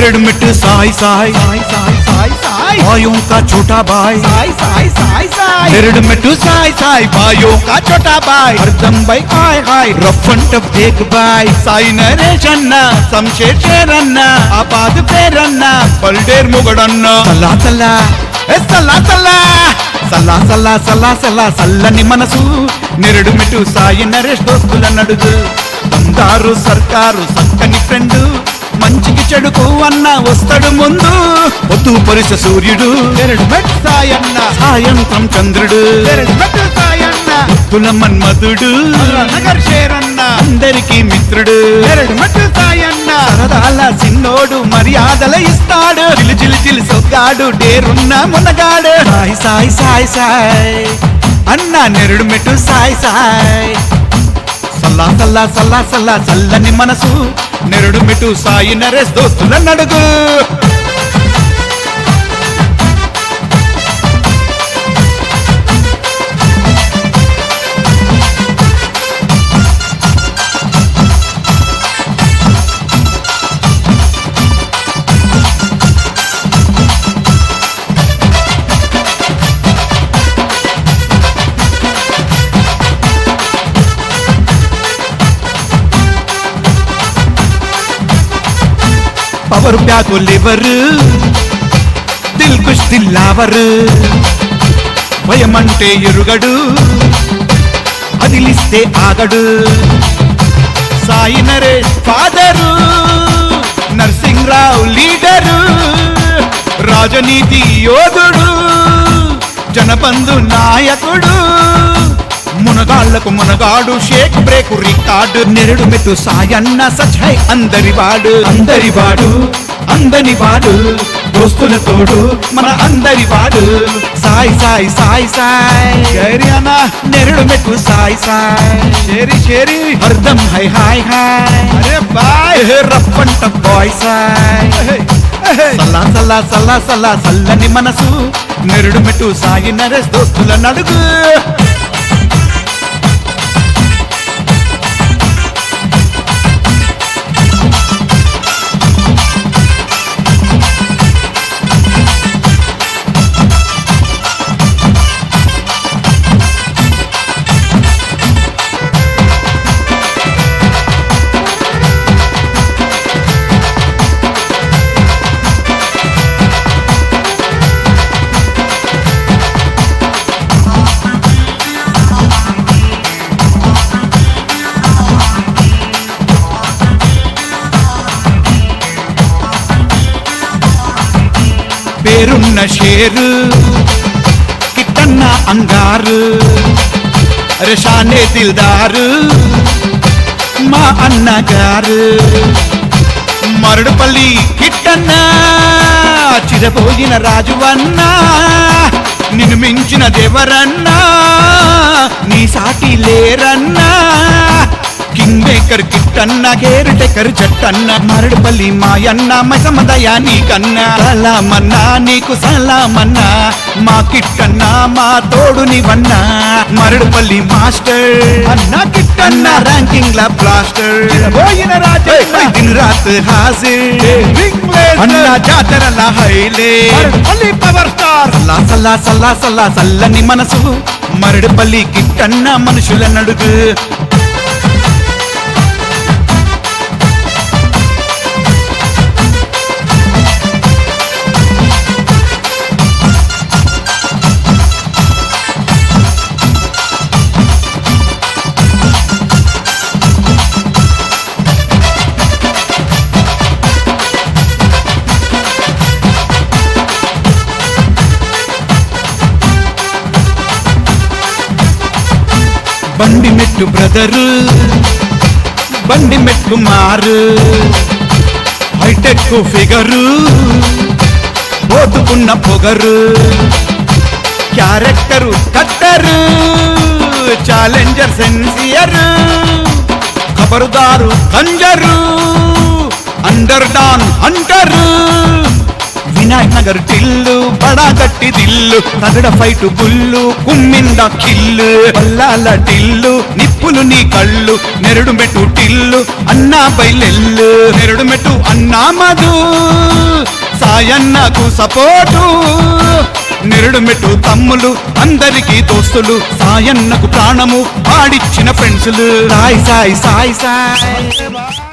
नेरड़ मिट्टू साई साई साई साई साई साई भाइयों का छोटा भाई साई साई साई साई नेरड़ मिट्टू साई साई भाइयों का छोटा भाई हरदम भाई हाय हाय रफ अंड टफ एक भाई साई नरेश अन्ना शमशेर शेर अन्ना आबाद पेर अन्ना बलडेर मुगड़न्ना सला सला सला सला సల్లా సల్లా సల్లా సల్లా సల్లని మనసు నెరడు మిట్టు సాయి నరేష్ దోస్తుల నడుగు బంగారు సర్కారు సక్కని ఫ్రెండ్ మంచికి చెడుకు అన్న వస్తాడు ముందు పొద్దు పరిస సూర్యుడు నెరడు మెట్టు సాయన్న సాయంత్రం చంద్రుడు నెరడు మెట్టు సాయన్న తుల మన్మధుడు నగర్ షేరన్న అందరికీ మిత్రుడు నెరడు మెట్టు సాయన్న సరదాల సిన్నోడు మర్యాదల ఇస్తాడు చిలి చిలి చిలి సొగ్గాడు డేరున్న మునగాడు సాయి సాయి సాయి సాయి అన్న నెరడు మెట్టు సాయి సాయి సల్లా సల్లా సల్లా సల్లా సల్లని మనసు నెరడు మెట్టు సాయి నరేష్ దోస్తుల నడుగు పవర్ బ్యాకు లివర్ దిల్ కుష్ దిల్లావర్ భయమంటే ఎరుగడు అదిలిస్తే ఆగడు సాయి నరేష్ ఫాదరు నరసింహరావు లీడరు రాజనీతి యోధుడు జనబంధు నాయకుడు మునగాళ్లకు మునగాడు shake break record Neredmet Sayanna such high అందరి వాడు అందని వాడు దోస్తుల తోడు మన అందరి వాడు సాయి సాయి సాయి సాయి హరియానా నెరడు మెట్టు సాయి సాయి షేరి షేరి హర్దం హై హాయ్ హాయ్ అరే boy rough and tough boy Sai సల్లా సల్లా సల్లా సల్లా సల్లని మనసు నెరడు మెట్టు సాయి నరేష్ దోస్తుల నడుగు పేరున్న షేరు కిట్టన్న అంగారు రేషానే దిల్దారు మా అన్నగారు మరడుపల్లి కిట్టన్న చిరపోయిన రాజువన్నా నిన్ను మించిన దేవరన్నా నీ సాటి లేరన్నా king maker కిట్టన్న care taker జట్టన్న Maradupalli మాయన్న మైసమదయా నీకన్నా సలామన్నా నీకు సలామన్నా మా కిట్టన్న మా తోడు నీవన్నా మరడుపల్లి మాస్టర్ అన్న కిట్టన్న ర్యాంకింగ్ లా బ్లాస్టర్ పోయిన రాజన్న దిన్ రాత్ హాజిర్ అన్న జాతరల హైలే మళ్ళీ పవర్ స్టార్ సల్లా సల్లా సల్లా సల్లా సల్లని మనసు మరడుపల్లి కిట్టన్న మనుషుల నడుగు బండి మెట్టు బ్రదరు బండి మెట్టు మారు హైటెక్ ఫిగరు పోతుకున్న పొగరు క్యారెక్టరు కట్టరు ఛాలెంజర్ సెన్సియర్ ఖబరుదారు కంజరు అండర్ డాన్ అంటారు వినాయక్ నగర్ టిల్లు బడా గట్టి దిల్లు తగడ ఫైట్ గుల్లు కుమ్మింద కిల్లు పల్లాల టిల్లు నిప్పులు నీ కళ్ళు నెరుడు మెట్టు టిల్లు అన్నా బయలెల్లు నెరుడు మెట్టు అన్నా మధు సాయన్నకు సపోర్టు నెరుడు మెట్టు తమ్ములు అందరికీ దోస్తులు సాయన్నకు ప్రాణము పాడిచ్చిన ఫ్రెండ్సులు సాయి సాయి సాయి సాయి